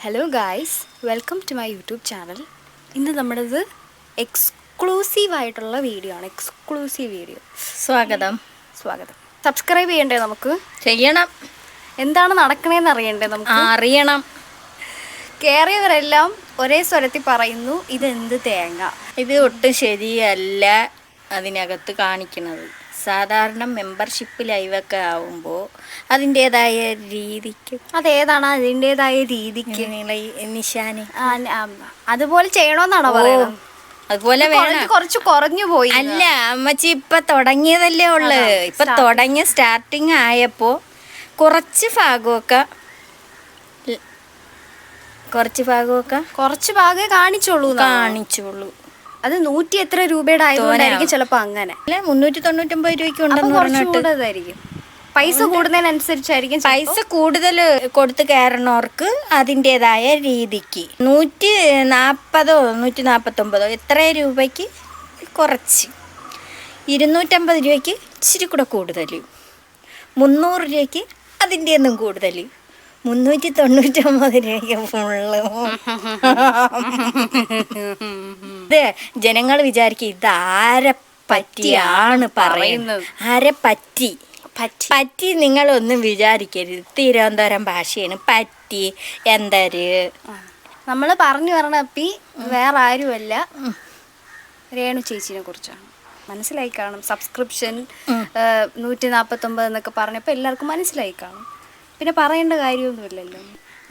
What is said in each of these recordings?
Hello guys, welcome to my YouTube channel. ഇന്ന് നമ്മുടേത് എക്സ്ക്ലൂസീവായിട്ടുള്ള വീഡിയോ ആണ്. Exclusive video. സ്വാഗതം. സബ്സ്ക്രൈബ് ചെയ്യണ്ടേ? നമുക്ക് ചെയ്യണം. എന്താണ് നടക്കണേന്ന് അറിയണ്ടേ? നമുക്ക് അറിയണം. കയറിയവരെല്ലാം ഒരേ സ്വരത്തിൽ പറയുന്നു, ഇതെന്ത് തേങ്ങ. ഇത് ഒട്ടും ശരിയല്ല അതിനകത്ത് കാണിക്കുന്നത്. സാധാരണ മെമ്പർഷിപ്പ് ലൈവൊക്കെ ആവുമ്പോൾ അതിൻ്റേതായ രീതിക്ക് അതേതാണ് അതിൻ്റെതായ രീതിക്ക് നിശാന് അതുപോലെ ചെയ്യണമെന്നാണോ പറയുന്നത്? അതുപോലെ വേണം. കുറച്ച് കുറഞ്ഞു പോയി. അല്ല അമ്മച്ചി, ഇപ്പൊ തുടങ്ങിയതല്ലേ ഉള്ളു. ഇപ്പൊ തുടങ്ങിയ സ്റ്റാർട്ടിങ് ആയപ്പോ കുറച്ച് ഭാഗമേ കാണിച്ചോളൂ. അത് 100 എത്ര രൂപയുടെ ആയതുകൊണ്ടായിരിക്കും ചിലപ്പോ അങ്ങനെ. 399 രൂപയ്ക്ക് ഉണ്ടെന്ന് പറഞ്ഞിട്ട് പൈസ കൂടുന്നതിനനുസരിച്ചായിരിക്കും. പൈസ കൂടുതൽ കൊടുത്ത് കയറണവർക്ക് അതിൻ്റെതായ രീതിക്ക് 140 149 എത്ര രൂപയ്ക്ക് കുറച്ച്, 250 രൂപയ്ക്ക് ഇച്ചിരി കൂടെ കൂടുതൽ, 300 രൂപയ്ക്ക് അതിൻ്റെ ഒന്നും കൂടുതൽ, 399 രൂപയ്ക്ക് ഫുള്ള്. ഇത് ജനങ്ങൾ വിചാരിക്കും ഇതാരെ പറ്റിയാണ് പറയുന്നത്. ആരെ പറ്റി നിങ്ങളൊന്നും വിചാരിക്കരുത്. തിരുവനന്തപുരം ഭാഷയാണ് പറ്റി. എന്തര് നമ്മൾ പറഞ്ഞു പറഞ്ഞപ്പി വേറെ ആരുമല്ല, രേണു ചേച്ചിനെ കുറിച്ചാണ്. മനസ്സിലായി കാണും. സബ്സ്ക്രിപ്ഷൻ 149 എന്നൊക്കെ പറഞ്ഞപ്പോൾ എല്ലാവർക്കും മനസ്സിലായി കാണും. പിന്നെ പറയേണ്ട കാര്യമൊന്നുമില്ലല്ലോ.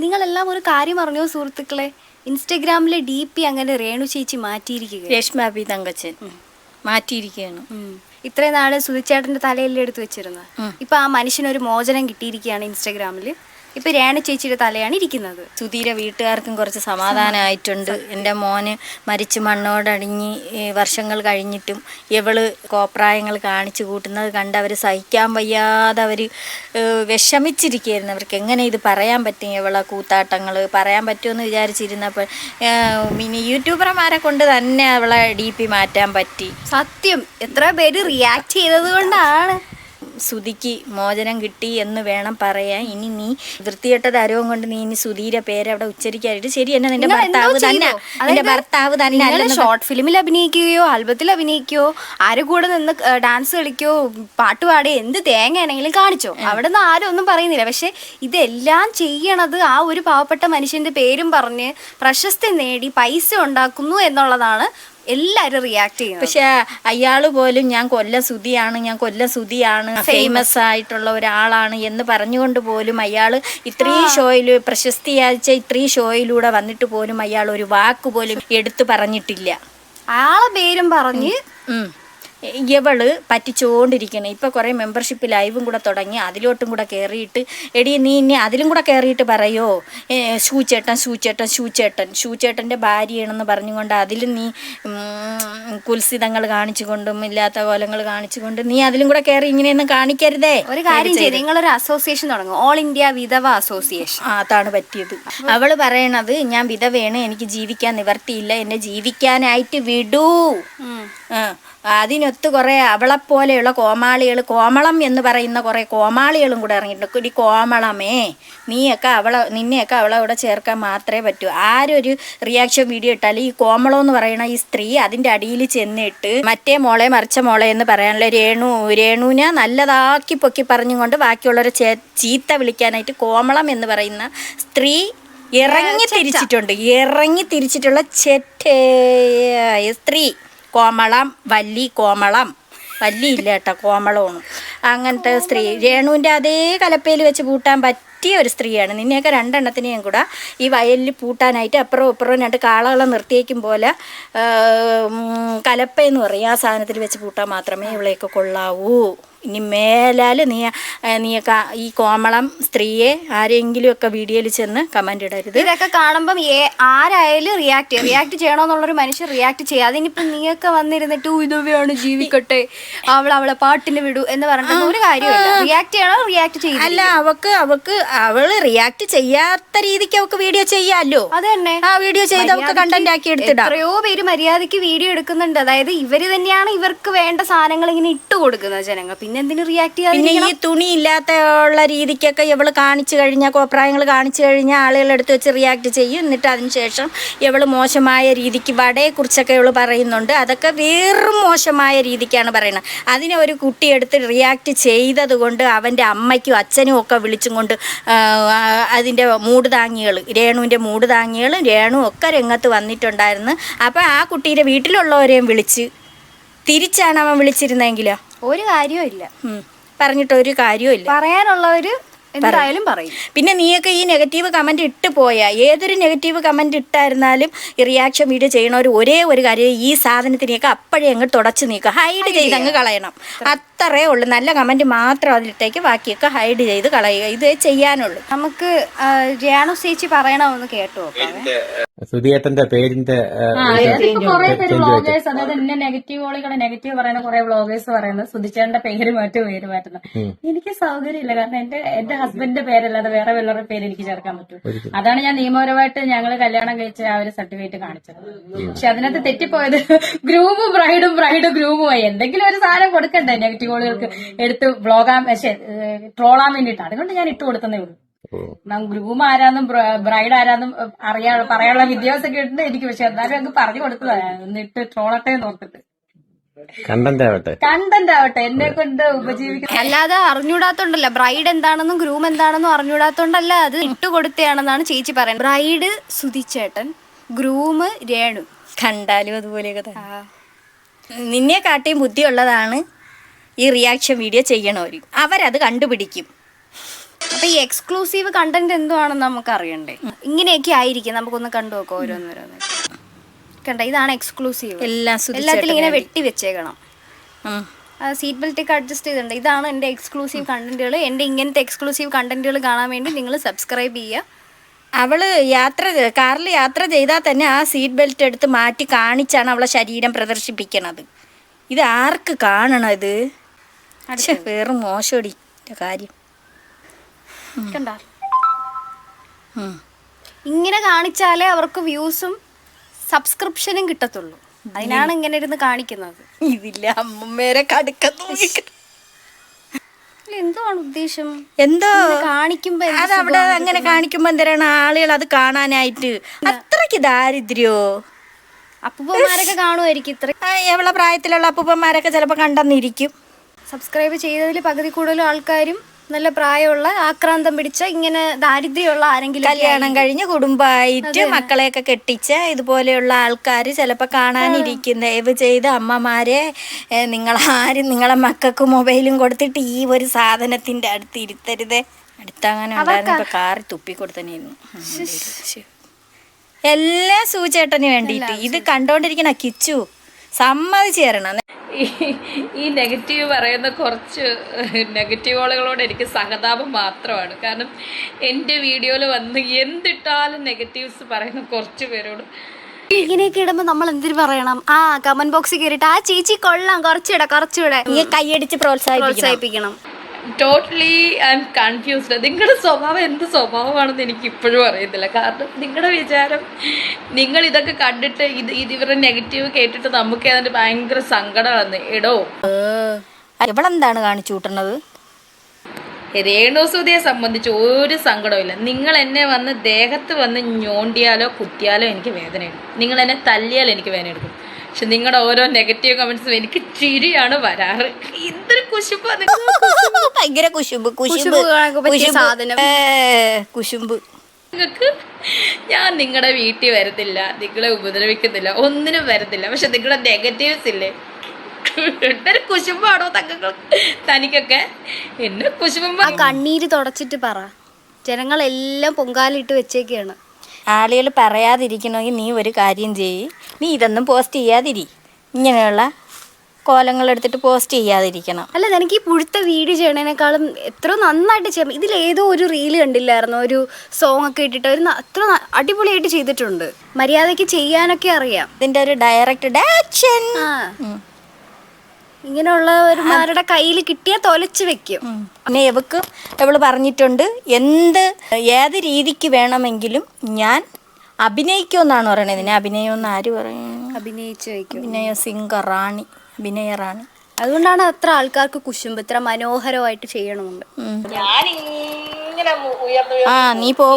നിങ്ങളെല്ലാം ഒരു കാര്യം അറിഞ്ഞോ സുഹൃത്തുക്കളെ? ഇൻസ്റ്റഗ്രാമിലെ DP അങ്ങനെ രേണു ചേച്ചി മാറ്റിയിരിക്കുക. രേഷ്മാബി തങ്കച്ചൻ മാറ്റിയിരിക്കുകയാണ്. ഇത്രയും നാള് സുധിച്ചേട്ടൻ്റെ തലയിൽ എടുത്ത് വെച്ചിരുന്നത്. ഇപ്പൊ ആ മനുഷ്യനൊരു മോചനം കിട്ടിയിരിക്കുകയാണ് ഇൻസ്റ്റഗ്രാമിൽ. ഇപ്പൊ രേണു ചേച്ചിയുടെ തലയാണ് ഇരിക്കുന്നത്. സുധീര വീട്ടുകാർക്കും കുറച്ച് സമാധാനമായിട്ടുണ്ട്. എൻ്റെ മോന് മരിച്ചു മണ്ണോടണിഞ്ഞ് വർഷങ്ങൾ കഴിഞ്ഞിട്ടും ഇവള് കോപ്രായങ്ങൾ കാണിച്ചു കൂട്ടുന്നത് കണ്ട് അവർ സഹിക്കാൻ വയ്യാതെ അവർ വിഷമിച്ചിരിക്കുകയായിരുന്നു. അവർക്ക് എങ്ങനെ ഇത് പറയാൻ പറ്റും? ഇവളെ കൂത്താട്ടങ്ങൾ പറയാൻ പറ്റുമെന്ന് വിചാരിച്ചിരുന്നപ്പോൾ പിന്നെ യൂട്യൂബർമാരെ കൊണ്ട് തന്നെ അവളെ DP മാറ്റാൻ പറ്റി. സത്യം, എത്ര പേര് റിയാക്ട് ചെയ്തത് കൊണ്ടാണ്. സുധിക്ക് മോചനം കിട്ടി എന്ന് വേണം പറയാൻ. ഇനി നീ വൃത്തികെട്ട തരവും കൊണ്ട് നീ ഇനി സുധീര പേര് അവിടെ ഉച്ചരിക്കാനായിട്ട് ശരി തന്നെ. നിന്റെ ഭർത്താവ് തന്നെ ഷോർട്ട് ഫിലിമിൽ അഭിനയിക്കുകയോ ആൽബത്തിൽ അഭിനയിക്കുകയോ ആരും കൂടെ നിന്ന് ഡാൻസ് കളിക്കുകയോ പാട്ട് പാടുകയോ എന്ത് തേങ്ങയാണെങ്കിലും കാണിച്ചോ. അവിടെ നിന്ന് ആരും ഒന്നും പറയുന്നില്ല. പക്ഷെ ഇതെല്ലാം ചെയ്യണത് ആ ഒരു പാവപ്പെട്ട മനുഷ്യന്റെ പേരും പറഞ്ഞ് പ്രശസ്തി നേടി പൈസ ഉണ്ടാക്കുന്നു എന്നുള്ളതാണ് എല്ലാരും റിയാക്ട് ചെയ്യുന്നത്. പക്ഷെ അയാള് പോലും ഞാൻ കൊല്ലം സുധിയാണ് ഫേമസ് ആയിട്ടുള്ള ഒരാളാണ് എന്ന് പറഞ്ഞുകൊണ്ട് പോലും അയാള് ഇത്രയും ഷോയിൽ പ്രശസ്തിയാച്ച ഇത്രയും ഷോയിലൂടെ വന്നിട്ട് പോലും അയാൾ ഒരു വാക്ക് പോലും എടുത്തു പറഞ്ഞിട്ടില്ല. അയാളെ പേരും പറഞ്ഞ് ഇവള് പറ്റിച്ചുകൊണ്ടിരിക്കണം. ഇപ്പൊ കുറെ മെമ്പർഷിപ്പ് ലൈവും കൂടെ തുടങ്ങി അതിലോട്ടും കൂടെ കയറിയിട്ട് എടി നീ ഇനി അതിലും കൂടെ കയറിയിട്ട് പറയോ ഷൂച്ചേട്ടൻ്റെ ഭാര്യയാണെന്ന് പറഞ്ഞുകൊണ്ട് അതിലും നീ കുൽസിതങ്ങൾ കാണിച്ചുകൊണ്ടും ഇല്ലാത്ത കോലങ്ങൾ കാണിച്ചുകൊണ്ട് നീ അതിലും കൂടെ കയറി ഇങ്ങനെയൊന്നും കാണിക്കരുതേ. ഒരു കാര്യം ചെയ്ത് നിങ്ങളൊരു അസോസിയേഷൻ തുടങ്ങും, ഓൾ ഇന്ത്യ വിധവ അസോസിയേഷൻ. അതാണ് പറ്റിയത്. അവള് പറയണത് ഞാൻ വിധവയാണ്, എനിക്ക് ജീവിക്കാൻ നിവർത്തിയില്ല, എന്നെ ജീവിക്കാനായിട്ട് വിടൂ. അതിനൊത്ത് കുറെ അവളെപ്പോലെയുള്ള കോമാളികൾ, കോമളം എന്ന് പറയുന്ന കുറെ കോമാളികളും കൂടെ ഇറങ്ങിയിട്ടുണ്ട്. ഇടി കോമളമേ, നിന്നെയൊക്കെ അവളെ ഇവിടെ ചേർക്കാൻ മാത്രമേ പറ്റൂ. ആരൊരു റിയാക്ഷൻ വീഡിയോ ഇട്ടാലും ഈ കോമളം എന്ന് പറയുന്ന ഈ സ്ത്രീ അതിൻ്റെ അടിയിൽ ചെന്നിട്ട് മറ്റേ മോളെ മറിച്ച മോളെ എന്ന് പറയാനുള്ള രേണുവിനെ നല്ലതാക്കി പൊക്കി പറഞ്ഞുകൊണ്ട് ബാക്കിയുള്ളവരെ ചീത്ത വിളിക്കാനായിട്ട് കോമളം എന്ന് പറയുന്ന സ്ത്രീ ഇറങ്ങി തിരിച്ചിട്ടുള്ള സ്ത്രീ. കോമളം, വല്ലിയില്ല കേട്ടോ, കോമളമാണ്. അങ്ങനത്തെ സ്ത്രീ രേണുവിൻ്റെ അതേ കലപ്പയിൽ വെച്ച് പൂട്ടാൻ പറ്റിയ ഒരു സ്ത്രീയാണ്. നിന്നെയൊക്കെ രണ്ടെണ്ണത്തിനെയും കൂടെ ഈ വയലിൽ പൂട്ടാനായിട്ട് അപ്പുറവും ഇപ്പുറവും 2 കാളകളെ നിർത്തിയേക്കും പോലെ കലപ്പയെന്ന് പറയും ആ സാധനത്തിൽ വെച്ച് പൂട്ടാൻ മാത്രമേ ഇവളെയൊക്കെ കൊള്ളാവൂ. ഇനി മേലാൽ നീയൊക്കെ ഈ കോമളം സ്ത്രീയെ ആരെങ്കിലും ഒക്കെ വീഡിയോയിൽ ചെന്ന് കമന്റ് ഇടരുത്. ഇതൊക്കെ കാണുമ്പം ആരായാലും റിയാക്ട് ചെയ്യണമെന്നുള്ളൊരു മനുഷ്യർ റിയാക്ട് ചെയ്യുക. അതിനിപ്പം നീയൊക്കെ വന്നിരുന്നിട്ട് ഇതുവയാണ് ജീവിക്കട്ടെ, അവളെ പാട്ടിന് വിടൂ എന്ന് പറഞ്ഞിട്ട് ഒരു കാര്യമില്ല. റിയാക്ട് ചെയ്യണോ റിയാക്ട് ചെയ്യും. അല്ല, അവള് റിയാക്ട് ചെയ്യാത്ത രീതിക്ക് അവക്ക് വീഡിയോ ചെയ്യാമല്ലോ. അത് തന്നെ, ആ വീഡിയോ ചെയ്ത് അവക്ക് കണ്ടന്റ് ആക്കി എടുത്തിടാം. എത്രയോ പേര് മര്യാദയ്ക്ക് വീഡിയോ എടുക്കുന്നുണ്ട്. അതായത് ഇവര് തന്നെയാണ് ഇവർക്ക് വേണ്ട സാധനങ്ങൾ ഇങ്ങനെ ഇട്ട് കൊടുക്കുന്നത് ജനങ്ങൾ. പിന്നെന്തിനു റിയാക്ട് പിന്നെ ചെയ്യാൻ? ഈ തുണി ഇല്ലാത്ത ഉള്ള രീതിക്കൊക്കെ ഇവള് കാണിച്ചു കഴിഞ്ഞാൽ, കോപ്രായങ്ങൾ കാണിച്ചു കഴിഞ്ഞാൽ ആളുകളെടുത്ത് വെച്ച് റിയാക്ട് ചെയ്യും. എന്നിട്ട് അതിനുശേഷം ഇവള് മോശമായ രീതിക്ക് വടയെക്കുറിച്ചൊക്കെ ഇവള് പറയുന്നുണ്ട്. അതൊക്കെ വെറും മോശമായ രീതിക്കാണ് പറയുന്നത്. അതിനെ ഒരു കുട്ടിയെടുത്ത് റിയാക്ട് ചെയ്തത് കൊണ്ട് അവൻ്റെ അമ്മയ്ക്കും അച്ഛനും ഒക്കെ വിളിച്ചും കൊണ്ട് അതിൻ്റെ മൂട് താങ്ങികൾ, രേണുവിൻ്റെ മൂട് താങ്ങികളും രേണു ഒക്കെ രംഗത്ത് വന്നിട്ടുണ്ടായിരുന്നു. അപ്പോൾ ആ കുട്ടീൻ്റെ വീട്ടിലുള്ളവരെയും വിളിച്ച് തിരിച്ചാണ് അവൻ വിളിച്ചിരുന്നെങ്കിലോ ഒരു കാര്യവും ഇല്ല, പറഞ്ഞിട്ട് ഒരു കാര്യവും ഇല്ല. പറയാനുള്ളവര് എന്തായാലും പറയും. പിന്നെ നീയൊക്കെ ഈ നെഗറ്റീവ് കമൻറ്റ് ഇട്ട് പോയാ, ഏതൊരു നെഗറ്റീവ് കമൻറ്റ് ഇട്ടായിരുന്നാലും ഈ റിയാക്ഷൻ വീഡിയോ ചെയ്യണവർ ഒരേ ഒരു കാര്യം, ഈ സാധനത്തിനെയൊക്കെ അപ്പോഴേ അങ്ങ് തുടച്ച് നീക്കുക, ഹൈഡ് ചെയ്ത് അങ്ങ് കളയണം. അത്രേ ഉള്ളൂ. നല്ല കമൻറ്റ് മാത്രം അതിലിട്ടേക്ക്, ബാക്കിയൊക്കെ ഹൈഡ് ചെയ്ത് കളയുക. ഇത് ചെയ്യാനുള്ളൂ. നമുക്ക് രേണു ചേച്ചി പറയണമെന്ന് കേട്ടു നോക്കാം. സുധിയേട്ടന്റെ പേരിന്റെ കുറെ പേര് വ്ളോഗേഴ്സ്, അതായത് എന്നെ നെഗറ്റീവ് പറയുന്ന കുറെ വ്ളോഗേഴ്സ് പറയുന്നത് സുധിച്ചേട്ടന്റെ പേര് മാറ്റുന്നു. എനിക്ക് സൗകര്യമില്ല, കാരണം എന്റെ ഹസ്ബൻഡിന്റെ പേരല്ലാതെ വേറെ വല്ലവരുടെ പേര് എനിക്ക് ചേർക്കാൻ പറ്റും. അതാണ് ഞാൻ നിയമപരമായിട്ട് ഞങ്ങൾ കല്യാണം കഴിച്ച ആ ഒരു സർട്ടിഫിക്കറ്റ് കാണിച്ചത്. പക്ഷെ അതിനകത്ത് തെറ്റിപ്പോയത് ഗ്രൂമും ഗ്രൂമുമായി എന്തെങ്കിലും ഒരു സാധനം കൊടുക്കണ്ടേ നെഗറ്റീവുകൾക്ക് എടുത്ത് ട്രോളാൻ വേണ്ടിയിട്ട്. അതുകൊണ്ട് ഞാൻ ഇട്ട് കൊടുത്തതേ ഉള്ളൂ. ഗ്രൂം ആരാന്നും ബ്രൈഡ് ആരാന്നും പറയാനുള്ള വിദ്യാഭ്യാസം കേട്ടിട്ട് എനിക്ക്. പക്ഷെ എന്നാലും അങ്ങ് പറഞ്ഞു കൊടുത്തതാ, എന്നിട്ട് ട്രോളട്ടെ എന്ന് ഓർത്തിട്ട്. കണ്ടന്റ് ആവട്ടെ എന്നെ കൊണ്ട് ഉപജീവിക്കണം. അല്ലാതെ അറിഞ്ഞൂടാത്തോണ്ടല്ല, ബ്രൈഡ് എന്താണെന്നും ഗ്രൂം എന്താണെന്നും അറിഞ്ഞൂടാത്തോണ്ടല്ല, അത് ഇട്ടുകൊടുത്തയാണെന്നാണ് ചേച്ചി പറയുന്നത്. ബ്രൈഡ് സുധിച്ചേട്ടൻ, ഗ്രൂം രേണു. കണ്ടാലും അതുപോലെയൊക്കെ തന്നെ. നിന്നെ കാട്ടിയും ബുദ്ധിയുള്ളതാണ് ഈ റിയാക്ഷൻ വീഡിയോ ചെയ്യണവർ. അവരത് കണ്ടുപിടിക്കും. അപ്പൊ ഈ എക്സ്ക്ലൂസീവ് കണ്ടന്റ് എന്തുവാണെന്ന് നമുക്ക് അറിയണ്ടേ? ഇങ്ങനെയൊക്കെ ആയിരിക്കും. നമുക്കൊന്ന് കണ്ടു നോക്കാം ഓരോന്നോരോന്ന്. കണ്ട, ഇതാണ് എക്സ്ക്ലൂസീവ്. എല്ലാത്തിലും ഇങ്ങനെ വെട്ടി വെച്ചേക്കണം. സീറ്റ് ബെൽറ്റ് ഒക്കെ അഡ്ജസ്റ്റ് ചെയ്തിട്ടുണ്ട്. ഇതാണ് എൻ്റെ എക്സ്ക്ലൂസീവ് കണ്ടന്റുകൾ. എൻ്റെ ഇങ്ങനത്തെ എക്സ്ക്ലൂസീവ് കണ്ടന്റുകൾ കാണാൻ വേണ്ടി നിങ്ങൾ സബ്സ്ക്രൈബ് ചെയ്യുക. അവള് കാറിൽ യാത്ര ചെയ്താൽ തന്നെ ആ സീറ്റ് ബെൽറ്റ് എടുത്ത് മാറ്റി കാണിച്ചാണ് അവളെ ശരീരം പ്രദർശിപ്പിക്കണത്. ഇത് ആർക്ക് കാണണം? ഇത് വേറെ മോശടി കാര്യം. കണ്ട, ഇങ്ങനെ കാണിച്ചാലേ അവർക്ക് വ്യൂസും സബ്സ്ക്രിപ്ഷനും കിട്ടത്തുള്ളൂ. അതിനാണ് ഇങ്ങനെ ഇരുന്ന് കാണിക്കുന്നത്. ഇതില്ല അമ്മമ്മേരെ കടുക്കത്തു. എന്താണ് ഉദ്ദേശം? എന്തോ കാണിക്കുമ്പോ അതവിടെ അങ്ങനെ കാണിക്കുമ്പോ എന്തിനാണ് ആളുകൾ അത് കാണാനായിട്ട്? അത്രയ്ക്ക് ദാരിദ്ര്യോ? അപ്പൂപ്പന്മാരൊക്കെ കാണുമായിരിക്കും. ഇത്ര എവളെ പ്രായത്തിലുള്ള അപ്പൂപ്പന്മാരൊക്കെ ചിലപ്പോ കണ്ടെന്നിരിക്കും. സബ്സ്ക്രൈബ് ചെയ്തതിൽ പകുതി കൂടുതലും ആൾക്കാരും നല്ല പ്രായമുള്ള, ആക്രാന്തം പിടിച്ച, ഇങ്ങനെ ദാരിദ്ര്യമുള്ള ആരെങ്കിലും, കല്യാണം കഴിഞ്ഞ് കുടുംബമായിട്ട് മക്കളെയൊക്കെ കെട്ടിച്ച ഇതുപോലെയുള്ള ആൾക്കാർ ചിലപ്പോൾ കാണാനിരിക്കുന്ന. ദയവ് ചെയ്ത് അമ്മമാരെ, നിങ്ങളാരും നിങ്ങളെ മക്കൾക്ക് മൊബൈലും കൊടുത്തിട്ട് ഈ ഒരു സാധനത്തിന്റെ അടുത്ത് ഇരുത്തരുതേ. അടുത്തങ്ങനെ ഉണ്ടായിരുന്നു, കാറി തുപ്പി കൊടുത്തനെയായിരുന്നു. എല്ലാം സൂചേട്ടന് വേണ്ടിയിട്ട്. ഇത് കണ്ടോണ്ടിരിക്കണ കിച്ചു സമ്മതിച്ചു തരണം. ഈ നെഗറ്റീവ് പറയുന്ന കുറച്ച് നെഗറ്റീവുകളോട് എനിക്ക് സഹതാപം മാത്രമാണ്. കാരണം എൻ്റെ വീഡിയോയിൽ വന്ന് എന്തിട്ടാലും നെഗറ്റീവ്സ് പറയുന്ന കുറച്ച് പേരോട് ഇങ്ങനെയൊക്കെ ഇടുമ്പോൾ നമ്മൾ എന്തിനു പറയണം? കമന്റ് ബോക്സിൽ കയറിയിട്ട് ആ ചേച്ചി കൊള്ളാം, കുറച്ചുകൂടെ ഈ കൈയടിച്ച് പ്രോത്സാഹിപ്പിക്കണം. Totally I M confused. നിങ്ങളുടെ സ്വഭാവം എന്ത് സ്വഭാവമാണെന്ന് എനിക്ക് ഇപ്പോഴും അറിയത്തില്ല. കാരണം നിങ്ങളുടെ വിചാരം, നിങ്ങൾ ഇതൊക്കെ കണ്ടിട്ട് ഇവരുടെ നെഗറ്റീവ് കേട്ടിട്ട് നമുക്ക് ഏതാണ്ട് ഭയങ്കര സങ്കടമാണ്. എടോ, ഇവളെന്താണ് കാണിച്ചു കൂട്ടുന്നത്? രേണുസുതിയെ സംബന്ധിച്ച് ഒരു സങ്കടമില്ല. നിങ്ങൾ എന്നെ വന്ന് ദേഹത്ത് വന്ന് ഞോണ്ടിയാലോ കുത്തിയാലോ എനിക്ക് വേദനയെടുക്കും. നിങ്ങൾ എന്നെ തല്ലിയാലോ എനിക്ക് വേദന എടുക്കും. പക്ഷെ നിങ്ങളുടെ ഓരോ നെഗറ്റീവ് കമന്റ്സും എനിക്ക് ചിരിയാണ് വരാറ്. എന്തൊരു കുശുമ്പാണ്, ഭയങ്കര കുശുമ്പ്. നിങ്ങൾക്ക് ഞാൻ നിങ്ങളുടെ വീട്ടിൽ വരത്തില്ല, നിങ്ങളെ ഉപദ്രവിക്കുന്നില്ല, ഒന്നിനും വരത്തില്ല. പക്ഷെ നിങ്ങളുടെ നെഗറ്റീവ്സ് ഇല്ലേ, എന്തൊരു കുശുമ്പാണോ തനിക്കൊക്കെ? എന്നെ കുശുമ്പ. കണ്ണീര് തുടച്ചിട്ട് പറ. ജനങ്ങളെല്ലാം പൊങ്കാലിട്ട് വെച്ചേക്കാണ്. ആളുകൾ പറയാതിരിക്കണമെങ്കിൽ നീ ഒരു കാര്യം ചെയ്യ്, നീ ഇതൊന്നും പോസ്റ്റ് ചെയ്യാതിരി. ഇങ്ങനെയുള്ള കോലങ്ങളെടുത്തിട്ട് പോസ്റ്റ് ചെയ്യാതിരിക്കണം. അല്ല, എനിക്ക് ഈ പുഴുത്ത വീഡിയോ ചെയ്യണേനേക്കാളും എത്ര നന്നായിട്ട് ചെയ്യാം. ഇതിലേതോ ഒരു റീല് കണ്ടില്ലായിരുന്നു, ഒരു സോങ് ഒക്കെ ഇട്ടിട്ട് അത്ര അടിപൊളിയായിട്ട് ചെയ്തിട്ടുണ്ട്. മര്യാദയ്ക്ക് ചെയ്യാനൊക്കെ അറിയാം. ഇതിൻ്റെ ഒരു ഡയറക്റ്റ് ഡയറക്ഷൻ ഇങ്ങനെയുള്ളവരുടെ കയ്യിൽ കിട്ടിയാൽ തൊലച്ച് വെക്കും. പിന്നെ എവള് പറഞ്ഞിട്ടുണ്ട്, ഏത് രീതിക്ക് വേണമെങ്കിലും ഞാൻ അഭിനയിക്കുമെന്നാണ് പറയണത്. ഇതിനെ അഭിനയം എന്ന് ആര് പറയും? അഭിനയിച്ചു വയ്ക്കും. അഭിനയ സിംഗർ റാണി, അഭിനയ റാണി. അതുകൊണ്ടാണ് അത്ര ആൾക്കാർക്ക് കുശുമ്പ്, ഇത്ര മനോഹരമായിട്ട് ചെയ്യണമെന്ന്. ആ നീ പോ.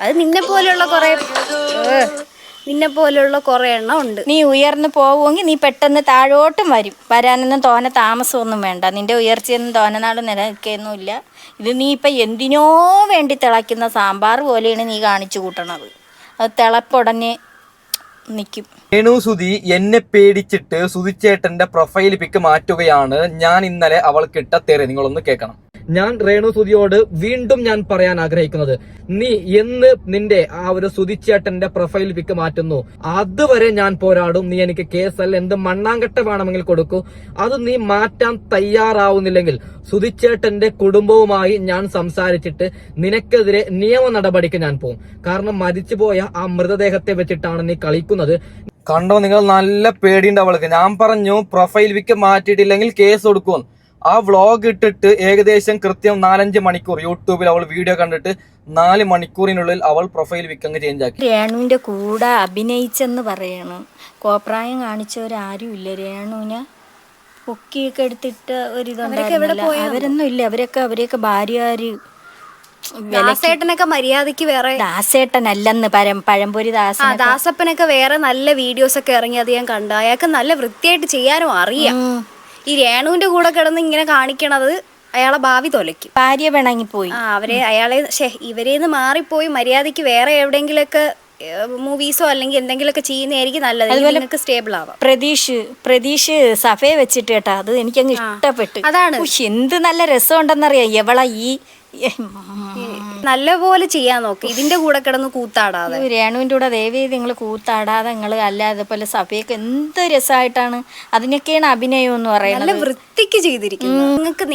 അത് നിന്നെ പോലെയുള്ള കുറെ എണ്ണം ഉണ്ട്. നീ ഉയർന്നു പോവുമെങ്കിൽ നീ പെട്ടെന്ന് താഴോട്ടും വരും. വരാനൊന്നും തോനെ താമസമൊന്നും വേണ്ട. നിന്റെ ഉയർച്ചയൊന്നും തോനെ നാൾ നിലനിൽക്കുകയൊന്നുമില്ല. ഇത് നീ ഇപ്പം എന്തിനോ വേണ്ടി തിളയ്ക്കുന്ന സാമ്പാർ പോലെയാണ് നീ കാണിച്ചു കൂട്ടണത്. അത് തിളപ്പുടനെ നിൽക്കും. രേണു സുധി എന്നെ പേടിച്ചിട്ട് സുധിച്ചേട്ടന്റെ പ്രൊഫൈൽ പിക്ക് മാറ്റുകയാണ്. ഞാൻ ഇന്നലെ അവൾക്കിട്ട തെറി നിങ്ങളൊന്ന് കേൾക്കണം. ഞാൻ രേണു സുധിയോട് വീണ്ടും ഞാൻ പറയാൻ ആഗ്രഹിക്കുന്നത്, നീ എന്ന് നിന്റെ ആ ഒരു സുധിച്ചേട്ടന്റെ പ്രൊഫൈൽ പിക്ക് മാറ്റുന്നു, അതുവരെ ഞാൻ പോരാടും. നീ എനിക്ക് കേസല്ല എന്ത് മണ്ണാങ്കട്ട വേണമെങ്കിൽ കൊടുക്കൂ. അത് നീ മാറ്റാൻ തയ്യാറാവുന്നില്ലെങ്കിൽ സുധിച്ചേട്ടന്റെ കുടുംബവുമായി ഞാൻ സംസാരിച്ചിട്ട് നിനക്കെതിരെ നിയമ നടപടിക്ക് ഞാൻ പോകും. കാരണം മരിച്ചുപോയ ആ മൃതദേഹത്തെ വെച്ചിട്ടാണ് നീ കളിക്കുന്നത്. കണ്ടോ, നിങ്ങൾ നല്ല പേടിയുണ്ട് അവൾക്ക്. ഞാൻ പറഞ്ഞു പ്രൊഫൈൽ പിക്ക് മാറ്റിയിട്ടില്ലെങ്കിൽ കേസ് കൊടുക്കും. ആ വ്ളോഗ് ഇട്ടിട്ട് ഏകദേശം കൃത്യം 4-5 മണിക്കൂർ യൂട്യൂബിൽ അവൾ വീഡിയോ കണ്ടിട്ട് 4 മണിക്കൂറിനുള്ളിൽ അവൾ പ്രൊഫൈൽ പിക്കങ്ങ് ചേഞ്ച് ആക്കി. രേണുവിന്റെ കൂടെ അഭിനയിച്ചെന്ന് പറയണം. കോപ്രായം കാണിച്ചവരാരും ഇല്ല. രേണുവിനെ പൊക്കിയൊക്കെ എടുത്തിട്ട് ഒരിതുണ്ടായിരുന്നില്ല. അവരൊന്നും ഇല്ല. അവരെയൊക്കെ ഭാര്യമാര്. ദാസേട്ടനൊക്കെ മര്യാദക്ക് വേറെ, ദാസേട്ടനല്ലെന്ന് പഴംപൊരി ദാസപ്പനൊക്കെ വേറെ നല്ല വീഡിയോസ് ഒക്കെ ഇറങ്ങി അത് ഞാൻ കണ്ട. അയാൾക്ക് നല്ല വൃത്തിയായിട്ട് ചെയ്യാനും അറിയാം. ഈ രേണുവിന്റെ കൂടെ കിടന്ന് ഇങ്ങനെ കാണിക്കണത് അയാളെ ഭാവി തൊലയ്ക്കും. ഭാര്യ പിണങ്ങിപ്പോയി. ഇവരേന്ന് മാറിപ്പോയി മര്യാദക്ക് വേറെ എവിടെയെങ്കിലൊക്കെ മൂവീസോ അല്ലെങ്കിൽ എന്തെങ്കിലുമൊക്കെ ചെയ്യുന്നതായിരിക്കും നല്ലത്. നിങ്ങൾക്ക് സ്റ്റേബിൾ ആവാം. പ്രതീഷ് സഫയെ വെച്ചിട്ട് കേട്ടാ, അത് എനിക്കങ്ങ് ഇഷ്ടപ്പെട്ടു. അതാണ് എന്ത് നല്ല രസമുണ്ടെന്നറിയാം. എവള ഈ നല്ലപോലെ ചെയ്യാൻ നോക്ക്, ഇതിന്റെ കൂടെ കിടന്ന് കൂത്താടാതെ. രേണുവിന്റെ കൂടെ ദയവ് നിങ്ങൾ കൂത്താടാതെ നിങ്ങൾ അല്ലാതെ പോലെ സഫയൊക്കെ എന്ത് രസമായിട്ടാണ്. അതിനൊക്കെയാണ് അഭിനയം എന്ന് പറയുന്നത്. നല്ല വൃത്തിക്ക് ചെയ്തിരിക്കുന്നു.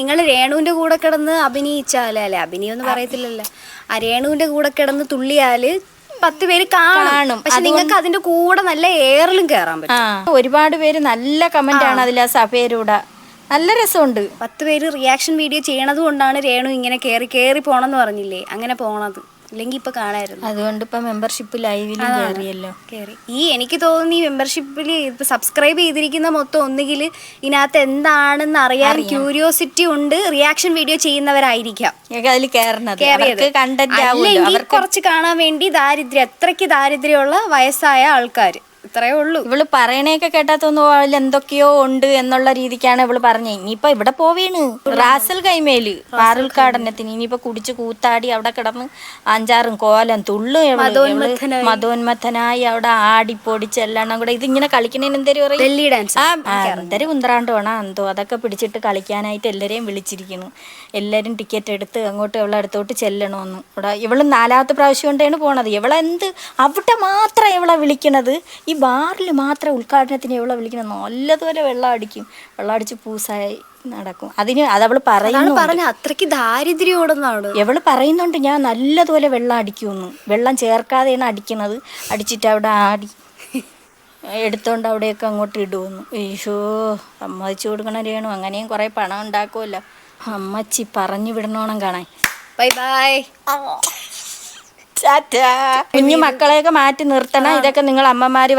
നിങ്ങൾ രേണുവിന്റെ കൂടെ കിടന്ന് അഭിനയിച്ചാലേ, അഭിനയം എന്ന് പറയത്തില്ലല്ലോ, ആ രേണുവിന്റെ കൂടെ കിടന്ന് തുള്ളിയാല് 10 പേര് കാണും. പക്ഷെ നിങ്ങൾക്ക് അതിന്റെ കൂടെ നല്ല എയറിലും കയറാൻ പറ്റും. ഒരുപാട് പേര് നല്ല കമന്റ് ആണ് അതിൽ ആ സഫേരൂടെ. നല്ല രസമുണ്ട്. 10 പേര് റിയാക്ഷൻ വീഡിയോ ചെയ്യണത് കൊണ്ടാണ് രേണു ഇങ്ങനെ കേറി പോണെന്ന് പറഞ്ഞില്ലേ, അങ്ങനെ പോണത്. ഇല്ലെങ്കിൽ ഇപ്പൊ കാണായിരുന്നു. അതുകൊണ്ട് ഇപ്പൊ മെമ്പർഷിപ്പ് ലൈവിലും കേറിയല്ലോ. എനിക്ക് തോന്നുന്നു ഈ മെമ്പർഷിപ്പിൽ ഇപ്പൊ സബ്സ്ക്രൈബ് ചെയ്തിരിക്കുന്ന മൊത്തം ഒന്നുകിൽ ഇതിനകത്ത് എന്താണെന്ന് അറിയാൻ ക്യൂരിയോസിറ്റി ഉണ്ട്, റിയാക്ഷൻ വീഡിയോ ചെയ്യുന്നവരായിരിക്കാം അതിൽ കയറുന്നത്. അല്ലെങ്കിൽ കുറച്ച് കാണാൻ വേണ്ടി അത്രയ്ക്ക് ദാരിദ്ര്യമുള്ള വയസ്സായ ആൾക്കാർ. ഇത്രയേ ഉള്ളൂ. ഇവള് പറയണേക്കെ കേട്ടാ തോന്നുന്നു അതിൽ എന്തൊക്കെയോ ഉണ്ട് എന്നുള്ള രീതിക്കാണ് ഇവള് പറഞ്ഞേ. ഇനിയിപ്പൊ ഇവിടെ പോവേണ് റാസൽ കൈമേല് പാറുൽക്കാടനത്തിന്. ഇനിയിപ്പൊ കുടിച്ച് കൂത്താടി അവിടെ കിടന്ന് 5-6 കോലം തുള്ളു. മതോന്മത്തനായി അവിടെ ആടിപ്പൊടിച്ച് എല്ലാം കൂടെ ഇതിങ്ങനെ കളിക്കണേന് എന്തൊരു കുന്ത്രാണ്ടോണോ എന്തോ അതൊക്കെ പിടിച്ചിട്ട് കളിക്കാനായിട്ട് എല്ലാരെയും വിളിച്ചിരിക്കുന്നു. എല്ലാരും ടിക്കറ്റ് എടുത്ത് അങ്ങോട്ട് ഇവളെ അടുത്തോട്ട് ചെല്ലണമെന്ന്. ഇവിടെ ഇവള് 4ാമത്തെ പ്രാവശ്യം കൊണ്ടാണ് പോണത്. ഇവളെന്ത് അവിടെ മാത്രം ഇവളെ വിളിക്കണത്, ഈ ബാറിൽ മാത്രം ഉദ്ഘാടനത്തിന് എവളെ വിളിക്കണം. നല്ലതുപോലെ വെള്ളം അടിച്ച് പൂസായി നടക്കും. അതവള് പറയുന്നു. അത്രയ്ക്ക് ദാരിദ്ര്യോടുന്നാണ് എവള് പറയുന്നുണ്ട്, ഞാൻ നല്ലതുപോലെ വെള്ളം അടിക്കുമെന്ന്. വെള്ളം ചേർക്കാതെയാണ് അടിക്കുന്നത്. അടിച്ചിട്ട് അവിടെ ആടി എടുത്തോണ്ട് അവിടെയൊക്കെ അങ്ങോട്ട് ഇടുമെന്ന്. ഈശോ, സമ്മതിച്ചു കൊടുക്കണം രേണു. അങ്ങനെയും കുറെ പണം ഉണ്ടാക്കുമല്ലോ. അമ്മച്ചി പറഞ്ഞു വിടണോണം കാണാൻ. Bye bye. കുഞ്ഞു മക്കളെയൊക്കെ മാറ്റി നിർത്തണം. ഇതൊക്കെ നിങ്ങൾ അമ്മമാര്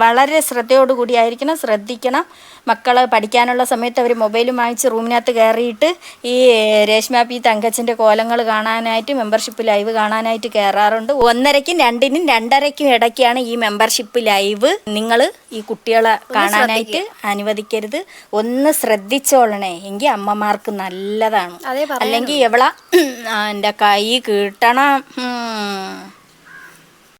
വളരെ ശ്രദ്ധയോടുകൂടി ആയിരിക്കണം, ശ്രദ്ധിക്കണം. മക്കള് പഠിക്കാനുള്ള സമയത്ത് അവർ മൊബൈലും വാങ്ങിച്ച് റൂമിനകത്ത് കയറിയിട്ട് ഈ രേഷ്മ പി തങ്കച്ചൻ്റെ കോലങ്ങൾ കാണാനായിട്ട് മെമ്പർഷിപ്പ് ലൈവ് കാണാനായിട്ട് കയറാറുണ്ട്. 1:30-നും 2-നും 2:30-ക്കും ഇടയ്ക്കാണ് ഈ മെമ്പർഷിപ്പ് ലൈവ്. നിങ്ങൾ ഈ കുട്ടികളെ കാണാനായിട്ട് അനുവദിക്കരുത്. ഒന്ന് ശ്രദ്ധിച്ചോളണേ, എങ്കിൽ അമ്മമാർക്ക് നല്ലതാണ്. അല്ലെങ്കിൽ എവള എൻ്റെ കൈ കിട്ടണം.